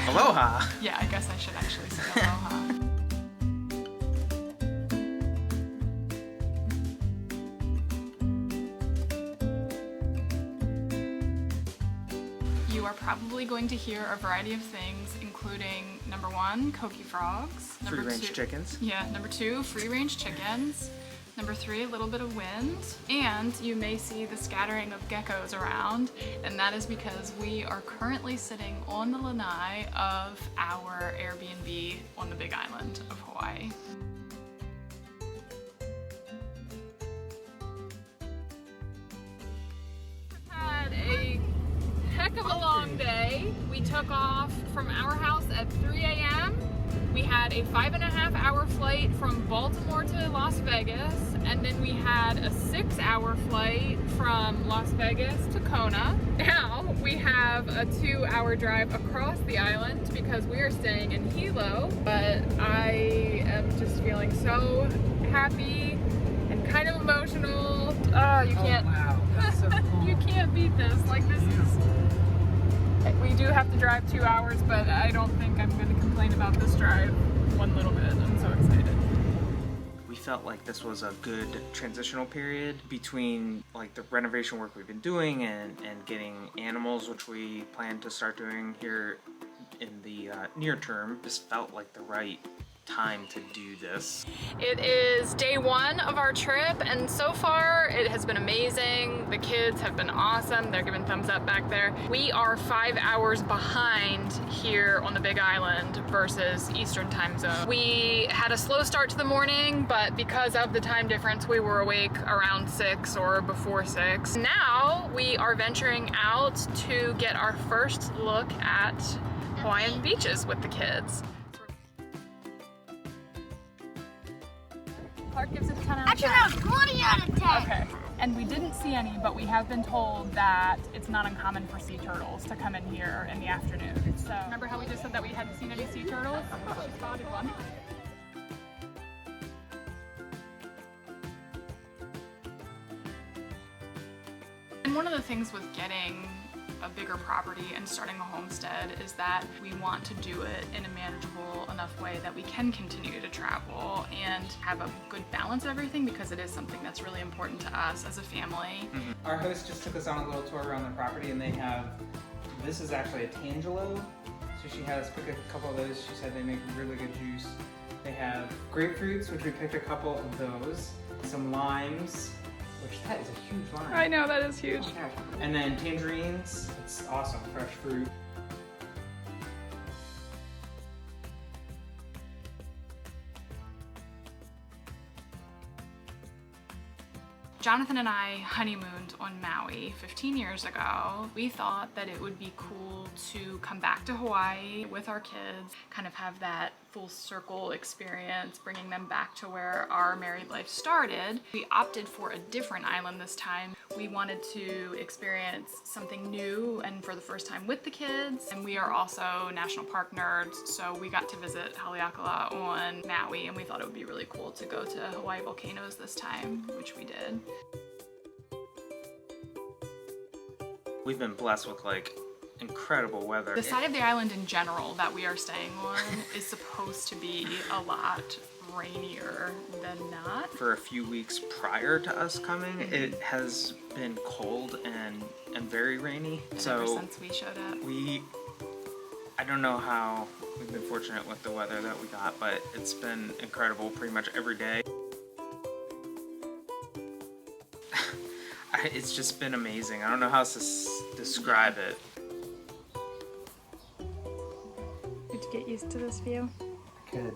Aloha. Yeah, I guess I should actually say aloha. You are probably going to hear a variety of things, including number 1, koki frogs. Number Free-range chickens. Yeah, number 2, free-range chickens. Number 3, a little bit of wind. And you may see the scattering of geckos around, and that is because we are currently sitting on the lanai of our Airbnb on the Big Island of Hawaii. Had a heck of a long day. We took off from our house at 3 a.m. We had a 5.5-hour flight from Baltimore to Las Vegas, and then we had a 6-hour flight from Las Vegas to Kona. Now we have a 2-hour drive across the island because we are staying in Hilo, but I am just feeling so happy and kind of emotional. Oh, you can't. Oh, wow. That's so cool. You can't beat this. Like, this is. We do have to drive 2 hours, but I don't think I'm going to complain about this drive one little bit. I'm so excited. We felt like this was a good transitional period between like the renovation work we've been doing and getting animals, which we plan to start doing here in the near term. Just felt like the right time to do this. It is day 1 of our trip, and so far it has been amazing. The kids have been awesome. They're giving thumbs up back there. We are 5 hours behind here on the Big Island versus Eastern time zone. We had a slow start to the morning, but because of the time difference, we were awake around 6 or before 6. Now we are venturing out to get our first look at Hawaiian beaches with the kids. Clark gives it a 10 out of 10. Actually, no, 20 out of 10. Okay. And we didn't see any, but we have been told that it's not uncommon for sea turtles to come in here in the afternoon. So remember how we just said that we hadn't seen any sea turtles? She spotted one. And one of the things with getting a bigger property and starting a homestead is that we want to do it in a manageable enough way that we can continue to travel and have a good balance of everything, because it is something that's really important to us as a family. Our host just took us on a little tour around the property, and they have, this is actually a tangelo, so she had us pick a couple of those. She said they make really good juice. They have grapefruits, which we picked a couple of those, some limes, which that is a huge lime. I know, that is huge. Oh my gosh. And then tangerines, it's awesome, fresh fruit. Jonathan and I honeymooned on Maui 15 years ago. We thought that it would be cool to come back to Hawaii with our kids, kind of have that full circle experience, bringing them back to where our married life started. We opted for a different island this time. We wanted to experience something new and for the first time with the kids. And we are also national park nerds, so we got to visit Haleakala on Maui, and we thought it would be really cool to go to Hawaii volcanoes this time, which we did. We've been blessed with like incredible weather. The side of the island in general that we are staying on is supposed to be a lot rainier than not. For a few weeks prior to us coming, it has been cold and very rainy. And so ever since we showed up. I don't know how we've been fortunate with the weather that we got, but it's been incredible pretty much every day. It's just been amazing. I don't know how else to describe it. Did you get used to this view? Good.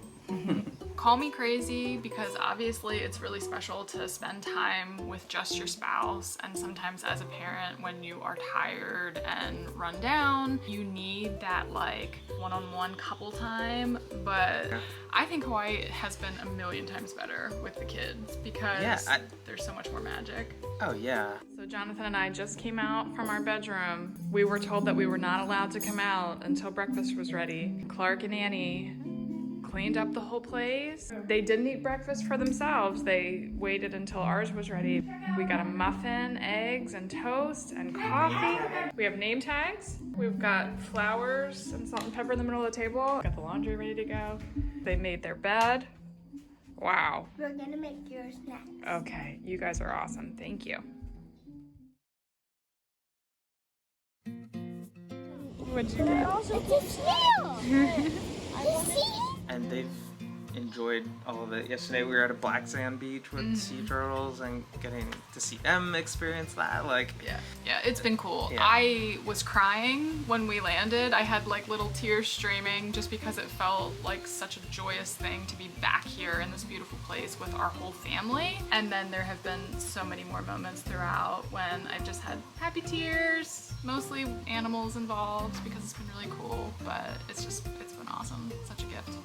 Call me crazy, because obviously it's really special to spend time with just your spouse, and sometimes as a parent, when you are tired and run down, you need that like one-on-one couple time. But Yeah. I think Hawaii has been a million times better with the kids, because there's so much more magic. Oh yeah. So Jonathan and I just came out from our bedroom. We were told that we were not allowed to come out until breakfast was ready. Clark and Annie cleaned up the whole place. They didn't eat breakfast for themselves. They waited until ours was ready. We got a muffin, eggs, and toast, and coffee. We have name tags. We've got flowers and salt and pepper in the middle of the table. Got the laundry ready to go. They made their bed. Wow. We're gonna make yours next. Okay, you guys are awesome. Thank you. What'd you get? It's a snail! And they've enjoyed all of it. Yesterday we were at a black sand beach with sea turtles and getting to see them experience that. Like, Yeah, it's been cool. Yeah. I was crying when we landed. I had like little tears streaming just because it felt like such a joyous thing to be back here in this beautiful place with our whole family. And then there have been so many more moments throughout when I've just had happy tears, mostly animals involved because it's been really cool, but it's been awesome. Such a gift.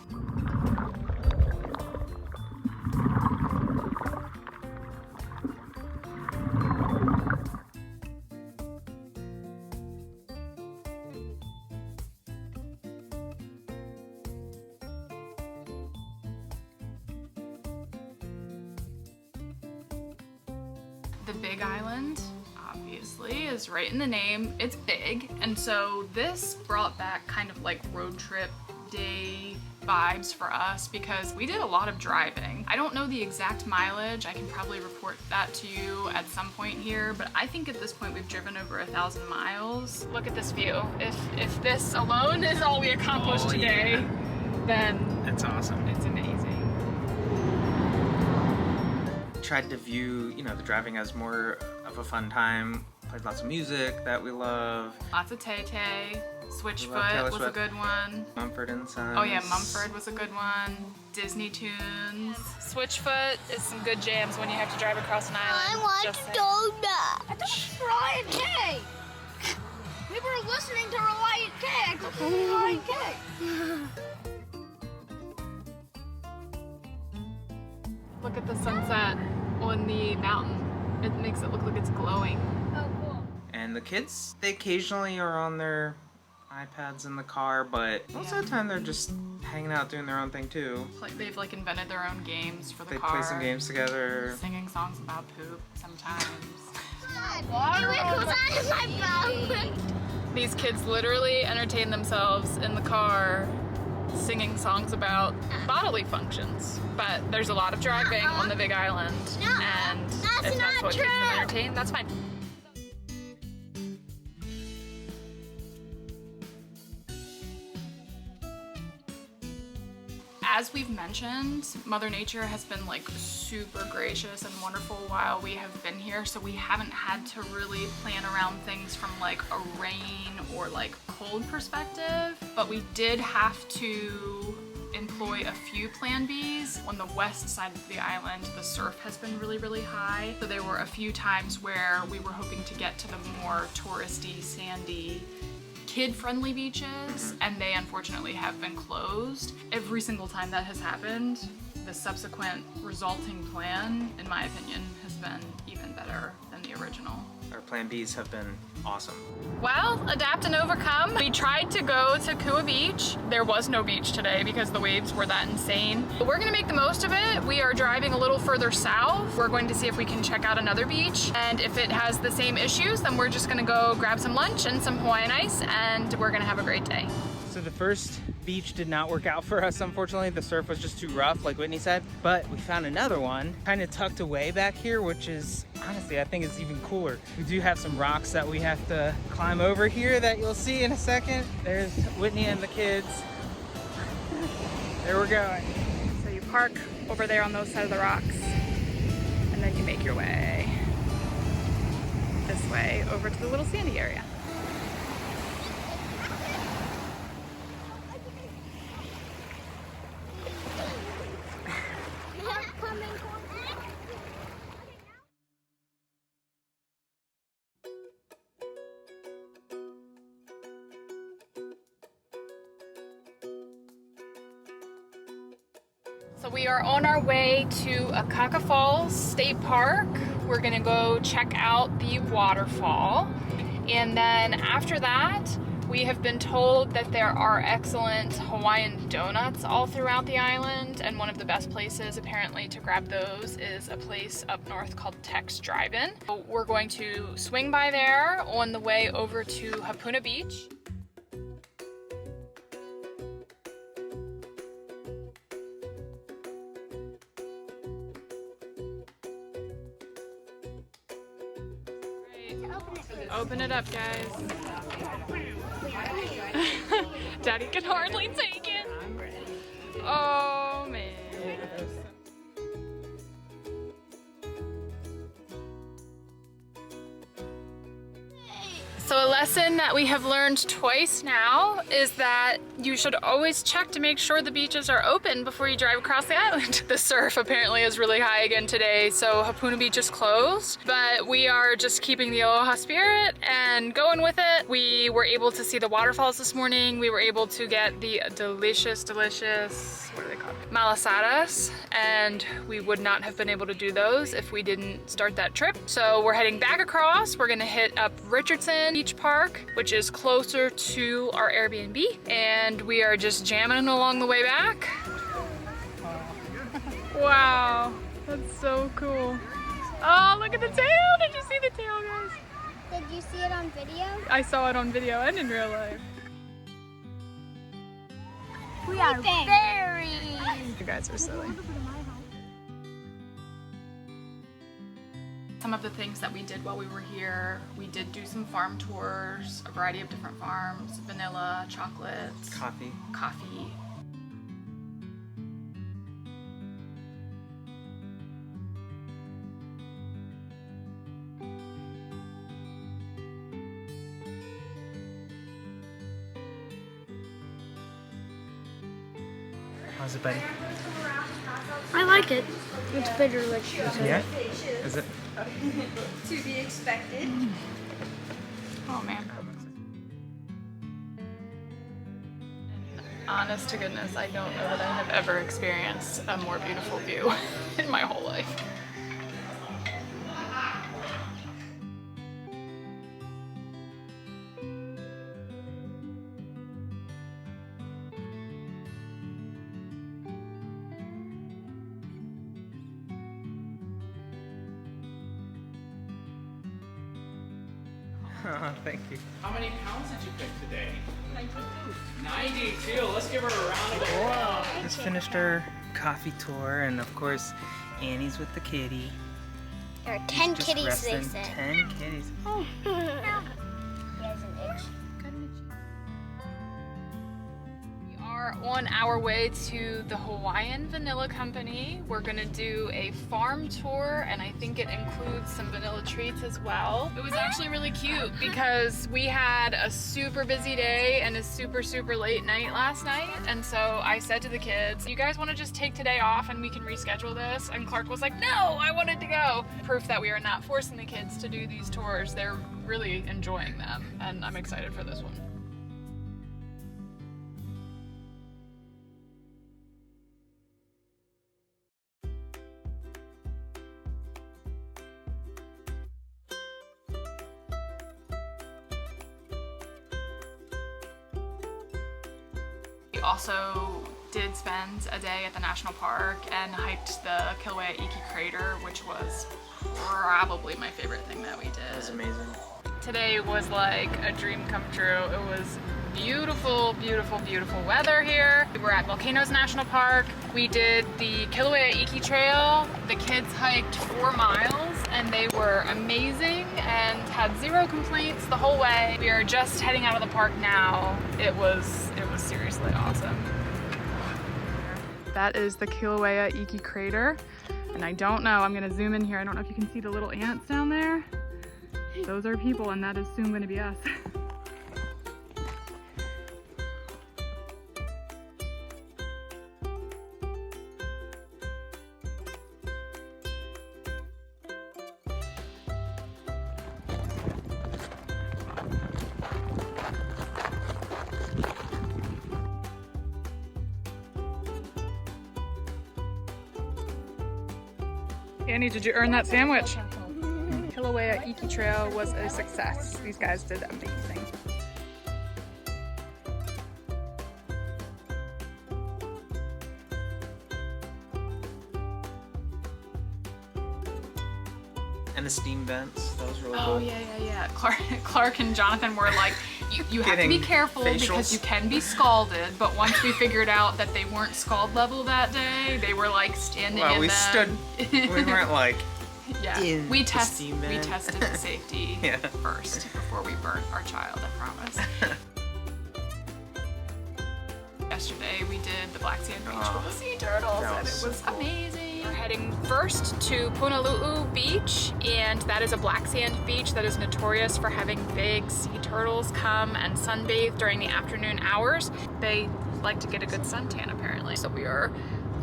The Big Island, obviously, is right in the name. It's big, and so this brought back kind of like road trip day vibes for us because we did a lot of driving. I don't know the exact mileage. I can probably report that to you at some point here, but I think at this point we've driven over 1,000 miles. Look at this view. If this alone is all we accomplished today, then it's awesome. It's amazing. Tried to view, the driving as more of a fun time. Played lots of music that we love. Lots of Tay-Tay. Taylor Switchfoot was a Swift. good one. Mumford and Sons. Oh yeah, Mumford was a good one. Disney tunes. Switchfoot is some good jams when you have to drive across an I island. want Just a saying. donut. I thought it was Ryan K. We were listening to Ryan K. I thought it was Ryan K. Look at the sunset on the mountain. It makes it look like it's glowing. Oh, cool. And the kids, they occasionally are on their iPads in the car, but most of the time they're just hanging out doing their own thing too. Like they've like invented their own games for the They car. play some games together. Singing songs about poop sometimes. It was on my phone. These kids literally entertain themselves in the car singing songs about bodily functions. But there's a lot of driving on the Big Island. And That's if that's not what keeps them true. entertained, that's fine. As we've mentioned, Mother Nature has been like super gracious and wonderful while we have been here, so we haven't had to really plan around things from like a rain or like cold perspective, but we did have to employ a few plan Bs. On the west side of the island, the surf has been really, really high, so there were a few times where we were hoping to get to the more touristy, sandy, kid-friendly beaches, and they unfortunately have been closed. Every single time that has happened, the subsequent resulting plan, in my opinion, has been even better than the original. Our plan Bs have been awesome. Well, adapt and overcome. We tried to go to Kua Beach. There was no beach today because the waves were that insane. But we're gonna make the most of it. We are driving a little further south. We're going to see if we can check out another beach. And if it has the same issues, then we're just gonna go grab some lunch and some Hawaiian ice, and we're gonna have a great day. So the first beach did not work out for us, unfortunately. The surf was just too rough, like Whitney said. But we found another one, kind of tucked away back here, which is, honestly, I think it's even cooler. We do have some rocks that we have to climb over here that you'll see in a second. There's Whitney and the kids. There we're going. So you park over there on those side of the rocks, and then you make your way this way over to the little sandy area. So we are on our way to Eka Falls State Park. We're gonna go check out the waterfall. And then after that, we We have been told that there are excellent Hawaiian donuts all throughout the island, and one of the best places apparently to grab those is a place up north called Tex Drive-In. So we're going to swing by there on the way over to Hapuna Beach. Open it up, guys. Daddy can hardly take it. Oh, man. So a lesson that we have learned twice now is that you should always check to make sure the beaches are open before you drive across the island. The surf apparently is really high again today, so Hapuna Beach is closed, but we are just keeping the aloha spirit and going with it. We were able to see the waterfalls this morning. We were able to get the delicious, what are they called? Malasadas, and we would not have been able to do those if we didn't start that trip. So we're heading back across. We're gonna hit up Richardson Beach Park, which is closer to our Airbnb, and we are just jamming along the way back. Wow, that's so cool. Oh, look at the tail! Did you see the tail, guys? Did you see it on video? I saw it on video and in real life. We are very... You guys are silly. Some of the things that we did while we were here, we did do some farm tours, a variety of different farms, vanilla, chocolates, Coffee. coffee. How's it, buddy? I like it. It's bitter like Yeah? Is it? To be expected. Oh man. Honest to goodness, I don't know that I have ever experienced a more beautiful view in my whole life. Thank you. How many pounds did you pick today? 92. Let's give her a round of applause. Just finished our coffee tour, and of course, Annie's with the kitty. There are 10 Just kitties, they resting. said. 10 kitties. Oh. He has an itch. We are on our way to the Hawaiian Vanilla Company. We're gonna do a farm tour, and I think it includes some vanilla treats as well. It was actually really cute because we had a super busy day and a super late night last night, and so I said to the kids, you guys wanna just take today off and we can reschedule this? And Clark was like, no, I wanted to go. Proof that we are not forcing the kids to do these tours. They're really enjoying them, and I'm excited for this one. We also did spend a day at the national park and hiked the Kīlauea Iki crater, which was probably my favorite thing that we did. That was amazing. Today was like a dream come true. It was beautiful, beautiful, beautiful weather here. We were at Volcanoes National Park. We did the Kīlauea Iki trail. The kids hiked 4 miles and they were amazing and had 0 complaints the whole way. We are just heading out of the park now. It was seriously awesome. That is the Kīlauea Iki crater. And I don't know, I'm gonna zoom in here. I don't know if you can see the little ants down there. Those are people, and that is soon gonna be us. Annie, did you earn that sandwich? Kīlauea Iki Trail was a success. These guys did amazing. the steam vents. That was really Oh cool. yeah. Clark and Jonathan were like, you have to be Getting careful because facials. you can be scalded. But once we figured out that they weren't scald level that day, they were like standing Well, in we them. we weren't like, Yeah, in we the steam vent. tested the safety Yeah. first before we burnt our child, I promise. Yesterday we did the Black Sand Beach with the sea turtles that and was it so was cool. amazing. We're heading first to Punalu'u Beach, and that is a black sand beach that is notorious for having big sea turtles come and sunbathe during the afternoon hours. They like to get a good suntan apparently. So we are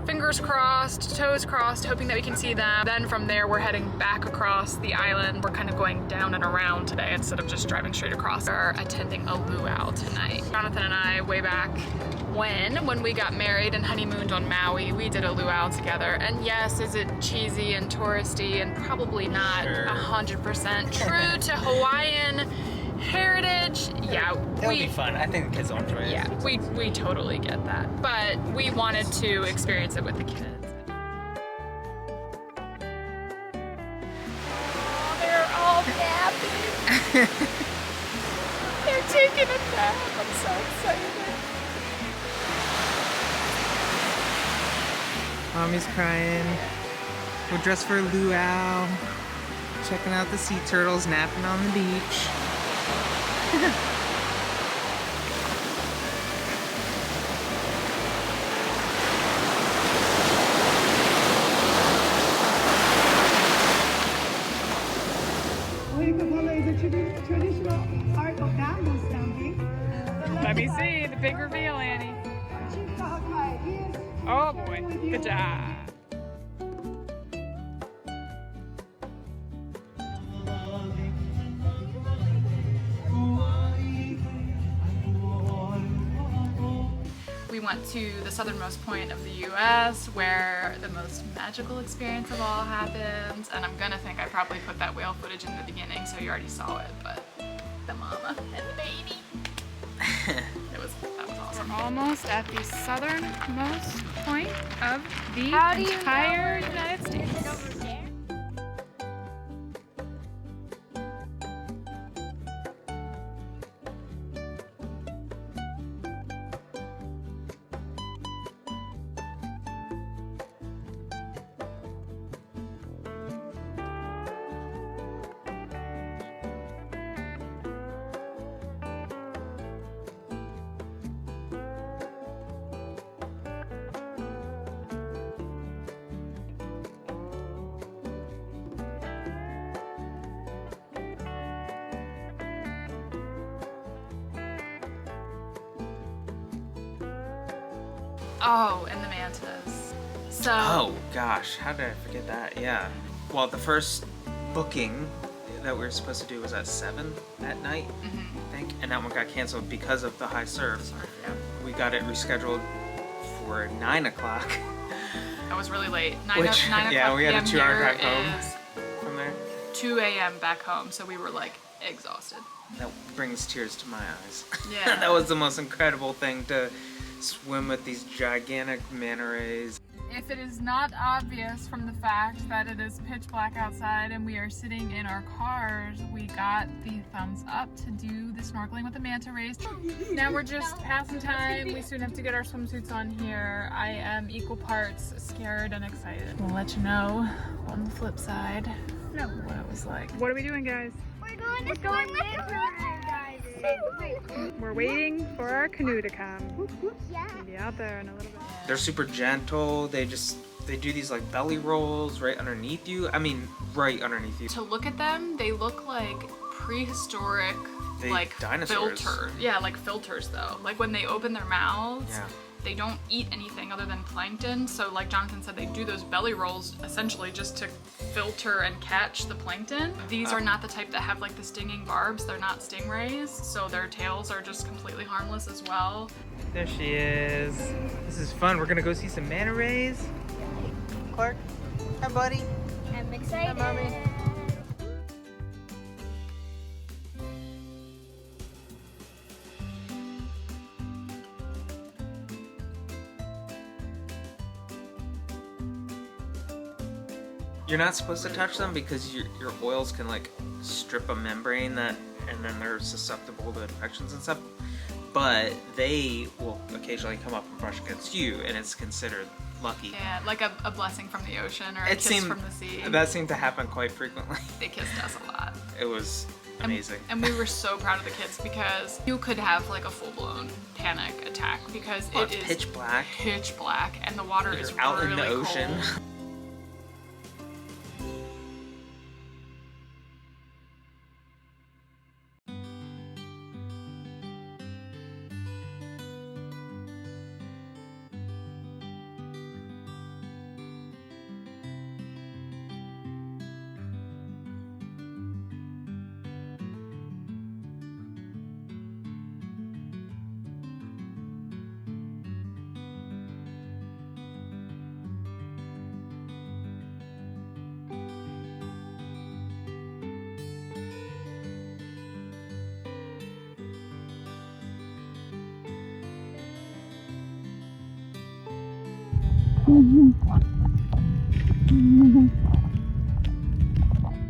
fingers crossed, toes crossed, hoping that we can see them. Then from there, we're heading back across the island. We're kind of going down and around today instead of just driving straight across. We're attending a luau tonight. Jonathan and I, way back when we got married and honeymooned on Maui, we did a luau together. And yes, is it cheesy and touristy and probably not 100% true to Hawaiian heritage? Yeah, It'll be fun. I think the kids will enjoy it. yeah, we totally get that. But we wanted to experience it with the kids. Oh, they're all napping. They're taking a nap. I'm so excited. Mommy's crying. We're dressed for a luau. Checking out the sea turtles napping on the beach. Traditional art of bamboo stamping. Let me see the big reveal, Annie. Chief Hakai is Oh boy, good job. We went to the southernmost point of the US where the most magical experience of all happened, and I'm gonna think I probably put that whale footage in the beginning so you already saw it, but the mama and the baby. That was awesome. We're almost at the southernmost point of the entire United States. Oh, and the mantas. So. Oh gosh, how did I forget that? Yeah. Well, the first booking that we were supposed to do was at 7 at night, I think, and that one got canceled because of the high surf. Yeah. We got it rescheduled for 9 o'clock I was really late. 9 Which, o'clock yeah, we had a PM 2-hour here drive home. is from there. 2 a.m. back home, so we were like exhausted. That brings tears to my eyes. Yeah. That was the most incredible thing to swim with these gigantic manta rays. If it is not obvious from the fact that it is pitch black outside and we are sitting in our cars, we got the thumbs up to do the snorkeling with the manta rays. Now we're just passing time. We soon have to get our swimsuits on here. I am equal parts scared and excited. We'll let you know on the flip side what it was like. What are we doing, guys? We're going to swim with guys. We're waiting for our canoe to come. Yeah. We'll be out there in a little bit. They're super gentle. They do these like belly rolls right underneath you. I mean, right underneath you. To look at them, they look like prehistoric, They- like dinosaurs. filters. Yeah, like filters though. Like when they open their mouths, Yeah. they don't eat anything other than plankton. So like Jonathan said, they do those belly rolls essentially just to filter and catch the plankton. These are not the type that have like the stinging barbs. They're not stingrays, so their tails are just completely harmless as well. There she is. This is fun. We're gonna go see some manta rays. Clark, hi buddy. I'm excited. You're not supposed to touch them because your oils can like strip a membrane and then they're susceptible to infections and stuff. But they will occasionally come up and brush against you, and it's considered lucky. Yeah, like a blessing from the ocean or a kiss from the sea. That seemed to happen quite frequently. They kissed us a lot. It was amazing. And we were so proud of the kids because you could have like a full-blown panic attack because it is pitch black. Pitch black, and the water is out really in the ocean. cold.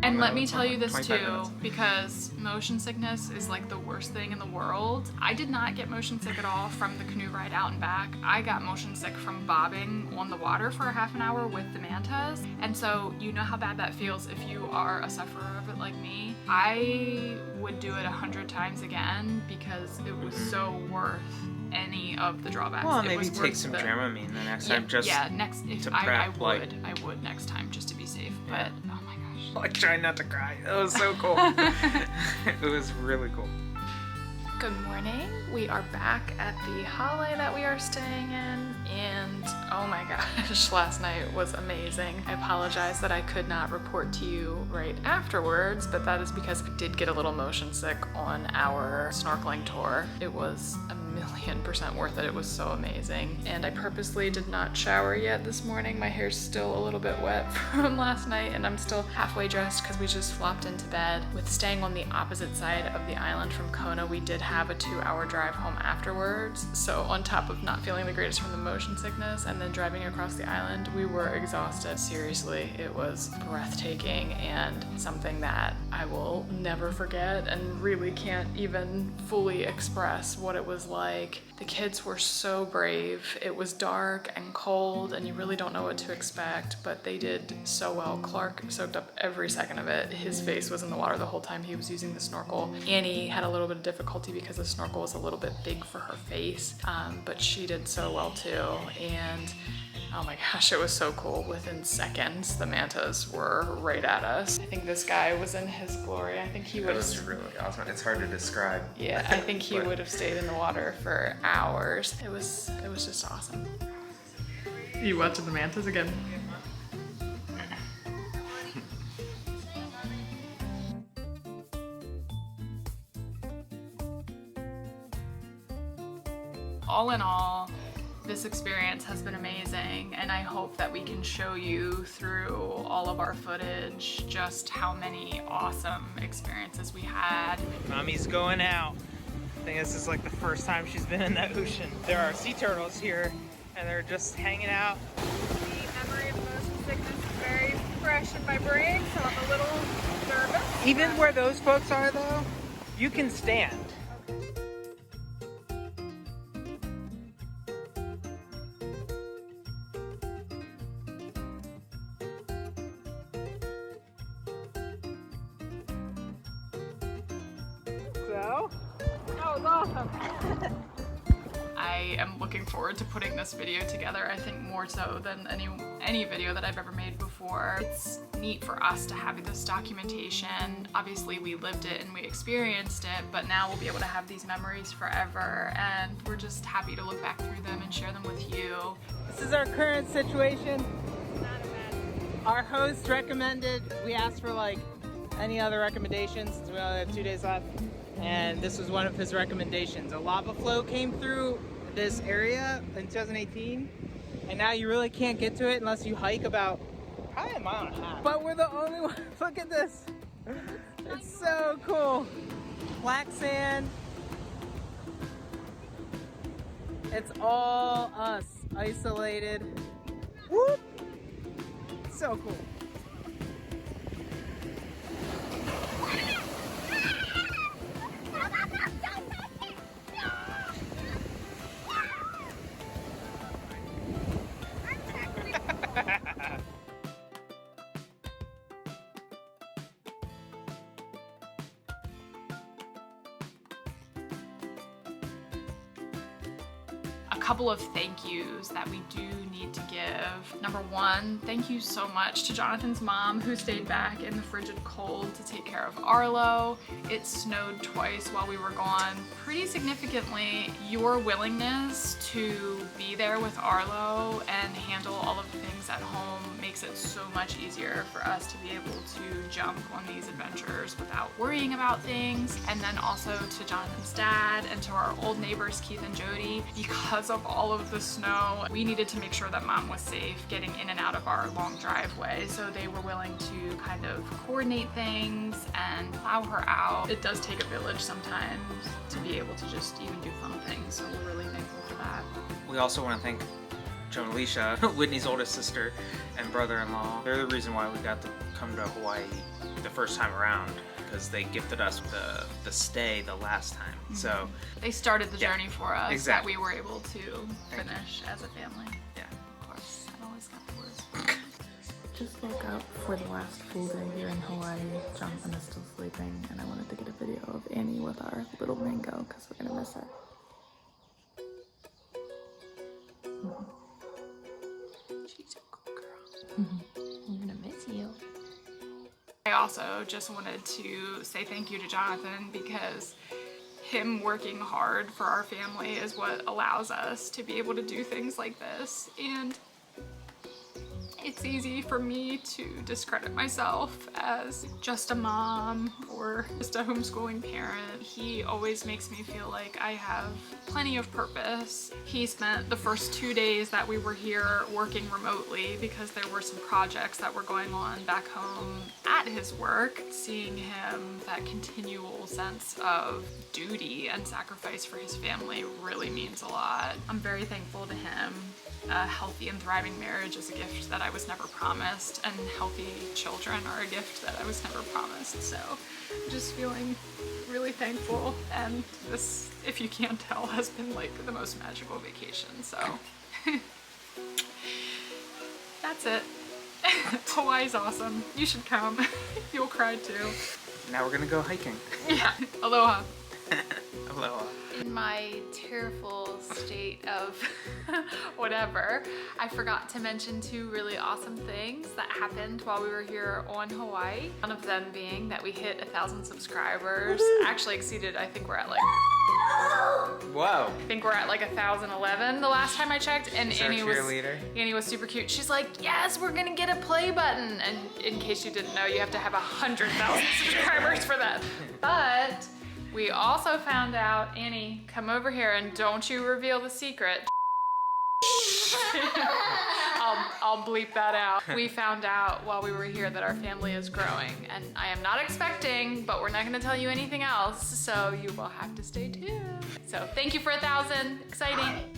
And let me tell you this 25 too, minutes. because motion sickness is like the worst thing in the world. I did not get motion sick at all from the canoe ride out and back. I got motion sick from bobbing on the water for a half an hour with the mantas. And so you know how bad that feels if you are a sufferer of it like me. I would do it 100 times again because it was so worth any of the drawbacks. Well, It maybe was take worth some the- Dramamine the next time, just next if to I prep, would next time just to be safe. Yeah. But oh my gosh. like trying not to cry. It was so cool. It was really cool. Good morning. We are back at the Hale that we are staying in, and oh my gosh, last night was amazing. I apologize that I could not report to you right afterwards, but that is because I did get a little motion sick on our snorkeling tour. It was 1,000,000% worth it. It was so amazing. And I purposely did not shower yet this morning. My hair's still a little bit wet from last night, and I'm still halfway dressed because we just flopped into bed. With staying on the opposite side of the island from Kona, we did have a 2-hour drive home afterwards. So on top of not feeling the greatest from the motion sickness and then driving across the island, we were exhausted. Seriously, it was breathtaking and something that I will never forget and really can't even fully express what it was like. The kids were so brave. It was dark and cold and you really don't know what to expect, but they did so well. Clark soaked up every second of it. His face was in the water the whole time he was using the snorkel. Annie had a little bit of difficulty because the snorkel was a little bit big for her face, but she did so well too. And oh my gosh, it was so cool. Within seconds, the mantas were right at us. I think this guy was in his glory. I think he would It was really awesome. It's hard to describe. Yeah, I think he would have stayed in the water for hours. It was just awesome. You watching the mantas again? All in all, this experience has been amazing, and I hope that we can show you through all of our footage just how many awesome experiences we had. Mommy's going out. I think this is like the first time she's been in the ocean. There are sea turtles here, and they're just hanging out. The memory of motion sickness is very fresh in my brain, so I'm a little nervous. Even where those folks are, though, you can stand. So, That was awesome. I am looking forward to putting this video together, I think more so than any video that I've ever made before. It's neat for us to have this documentation. Obviously we lived it and we experienced it, but now we'll be able to have these memories forever, and we're just happy to look back through them and share them with you. This is our current situation. Our host recommended, we asked for like any other recommendations since we only have 2 days left, and this was one of his recommendations. A lava flow came through this area in 2018, and now you really can't get to it unless you hike about probably a mile and a half. But we're the only one. Look at this. It's so cool. Black sand. It's all us, isolated. Whoop! So cool. couple of thank yous that we do need to give. Number one, thank you so much to Jonathan's mom who stayed back in the frigid cold to take care of Arlo. It snowed twice while we were gone pretty significantly. Your willingness to be there with Arlo and handle all of the things at home makes it so much easier for us to be able to jump on these adventures without worrying about things. And then also to Jonathan's dad and to our old neighbors Keith and Jody. Because of all of the snow, we needed to make sure that mom was safe getting in and out of our long driveway, so they were willing to kind of coordinate things and plow her out. It does take a village sometimes to be able to just even do fun things, so we're really thankful for that. We also want to thank Joe and Alicia, Whitney's oldest sister and brother-in-law. They're the reason why we got to come to Hawaii the first time around, because they gifted us the stay the last time. So they started the journey for us, exactly. that we were able to finish as a family. Yeah. Of course, I always got the words. Just woke up for the last full day here in Hawaii. Jonathan is still sleeping, and I wanted to get a video of Annie with our little mango because we're gonna miss her. She's a good girl. I'm gonna miss you. I also just wanted to say thank you to Jonathan, because him working hard for our family is what allows us to be able to do things like this. And it's easy for me to discredit myself as just a mom or just a homeschooling parent. He always makes me feel like I have plenty of purpose. He spent the first 2 days that we were here working remotely because there were some projects that were going on back home at his work. Seeing him, that continual sense of duty and sacrifice for his family really means a lot. I'm very thankful to him. A healthy and thriving marriage is a gift that I was never promised, and healthy children are a gift that I was never promised. So I'm just feeling really thankful, and this, if you can't tell, has been like the most magical vacation. So that's it. Hawaii's awesome. You should come. You'll cry too. Now we're gonna go hiking. Yeah. Aloha. Aloha. In my tearful state of whatever, I forgot to mention 2 really awesome things that happened while we were here on Hawaii. One of them being that we hit 1,000 subscribers. Actually exceeded, I think we're at like... Whoa. I think we're at like 1,011 the last time I checked, and Annie was super cute. She's like, yes, we're gonna get a play button. And in case you didn't know, you have to have 100,000 subscribers for that. But we also found out, Annie, come over here and don't you reveal the secret. I'll bleep that out. We found out while we were here that our family is growing, and I am not expecting, but we're not gonna tell you anything else, so you will have to stay tuned. So thank you for 1,000, exciting.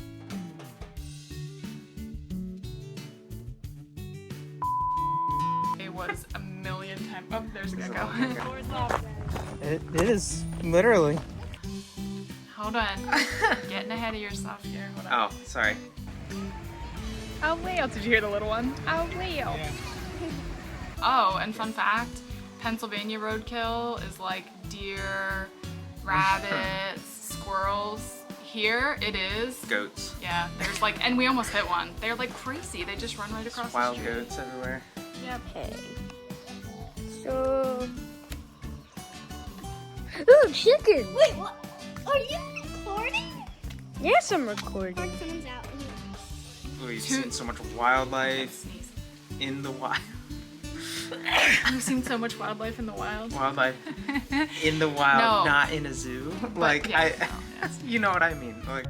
It was a million times, oh, there's a gecko. It is, literally. Hold on, getting ahead of yourself here, hold on. Oh, sorry. Oh, whale. Did you hear the little one? Oh, whale. Yeah. Oh, and fun fact, Pennsylvania roadkill is like deer, rabbits, squirrels. Here it is Goats. Yeah, there's like, and we almost hit one. They're like crazy. They just run right across Wild the street. goats everywhere. Yep. Okay. So... Ooh, chicken! Wait, what? Are you recording? Yes, I'm recording. Someone's out. We've seen so much wildlife in the wild. We've seen so much wildlife in the wild. Wildlife in the wild, No. not in a zoo. Like, yeah, no, yes. you know what I mean. Like,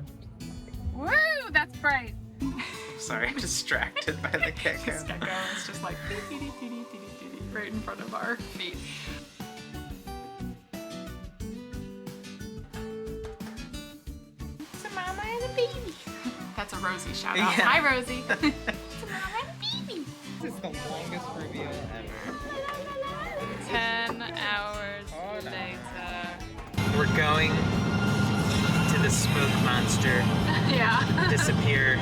Woo, that's bright. sorry, distracted by the gecko. This gecko is just like right in front of our feet. It's a mama and a baby. That's a Rosie shout out. Yeah. Hi, Rosie. It's a mama and a baby. This is the longest reveal ever. 10 hours later. We're going to the smoke monster Yeah. disappear.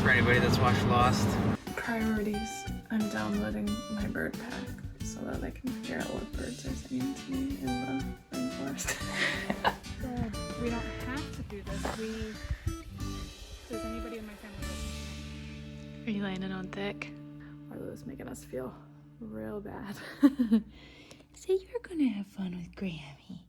For anybody that's watched Lost. Priorities. I'm downloading my bird pack so that I can figure out what birds are singing to me in the rainforest. We don't have to do do this. Does anybody in my family listen? Are you laying it on thick? Arlo's making us feel real bad. So you're gonna have fun with Grammy.